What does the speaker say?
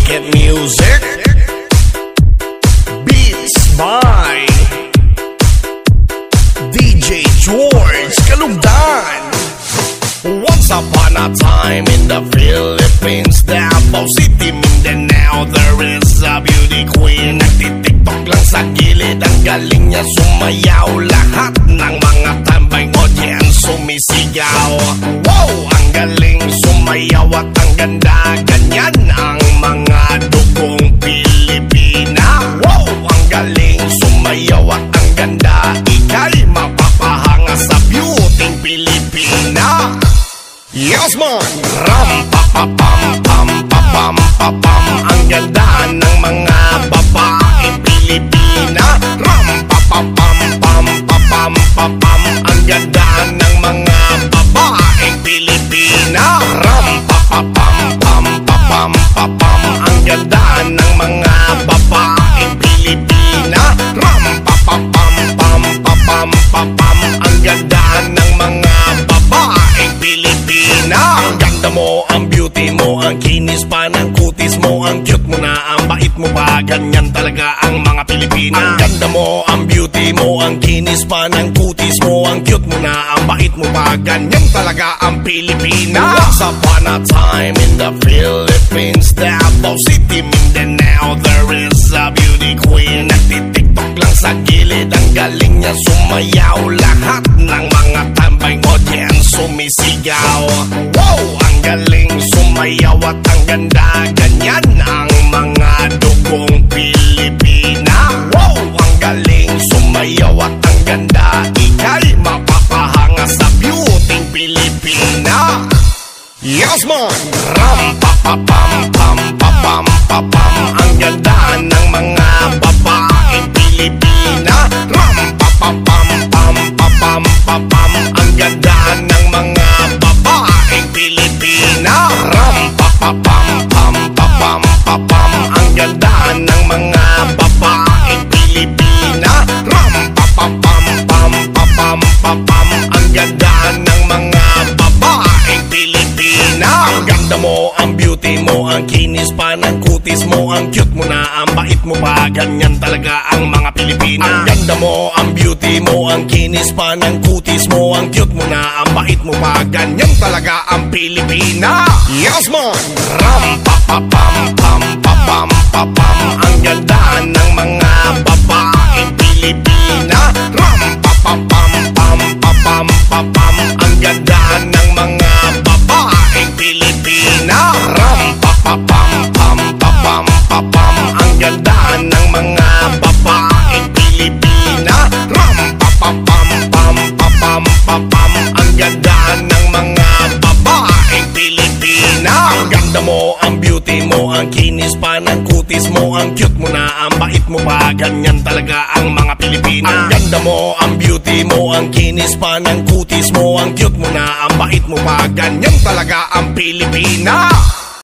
Wicked music, beats by DJ George Kalugdan. Once upon a time in the Philippines, Davao City, Mindanao, there is a beauty queen. Nagtitiktok lang sa gilid, ang galing niya sumayaw. Lahat ng mga tambay audience sumisigaw. Wow, ang galing sumayaw at ang ganda. Ganyan ang mga dugong Pilipina. Wow, ang galing sumayaw at ang ganda. Ika'y mapapahanga sa beauty Pilipina. Yes man! Ram pa pa pam pam pa pam pa pam. Ang ganda ng mga babaeng Pilipina. Ram pa pa pam pam pa pam pa pam. Ang ganda ng mga babaeng Pilipina. Ram pa pa pam pam pa pam pa pam. Ang ganda ng mga babaeng Pilipina. Ram pa pa pam pam pa pam pa pam. Ang ganda ng mga babaeng Pilipina. Ang ganda mo, ang beauty mo, ang kinis pa ng kutis mo, ang cute mo na, ang bait mo pa, ganyan talaga ang mga Pilipina. Ang ganda mo, ang beauty mo, ang kinis pa ng kutis mo, ang cute mo na, ang bait mo pa, ganyan talaga ang Pilipina. Once upon a time in the Philippines, Davao City, Mindanao, there is a beauty queen. Nagtitiktok lang sa gilid, ang galing niya sumayaw. Lahat ng mga tambay audience sumisigaw. Wow, ang galing sumayaw at ang ganda. Ganyan ang mga dugong Pilipina. Wow, ang galing sumayaw at ang ganda. Ika'y mapapahanga sa beauty Pilipina. Yes man! Ram pa pa pam pam pa pam pa pam. Ang ganda ng mga babaeng Pilipina. Ram pa pa pam pam pa pam pa pam. Ang ganda ng mga babaeng Pilipina. Ram pa pa pam pam pa pam pa pam. Ang ganda ng mga babaeng Pilipina. Ram pa pa pam pam pa pam pa pam. Ang ganda ng mga babaeng Pilipina. Ang ganda mo, ang beauty mo, ang kinis pa ng kutis mo, ang cute mo na, ang bait mo pa, ganyan talaga ang mga Pilipina. Ang ganda mo, ang beauty mo, ang kinis pa ng kutis mo, ang cute mo na, ang bait mo pa, ganyan talaga ang Pilipina. Yes man! Ram pa pa pam pam pa pam pa pam. Ang ganda ng mga babaeng Pilipina. Ram pa pa pam pam pa pam pa pam. Ang ganda ng mga babaeng Pilipina. Ram pa pa pam pam pa pam pa pam. Ang ganda ng mga babaeng Pilipina. Ram pa pa pam pam pa pam pa pam. Ang ganda ng mga babaeng Pilipina. Ang ganda mo, ang beauty mo, ang kinis pa ng kutis mo, ang cute mo na, ang bait mo pa, ganyan talaga ang mga Pilipina. Ang ganda mo, ang beauty mo, ang kinis pa ng kutis mo, ang cute mo na, ang bait mo pa, ganyan talaga ang Pilipina.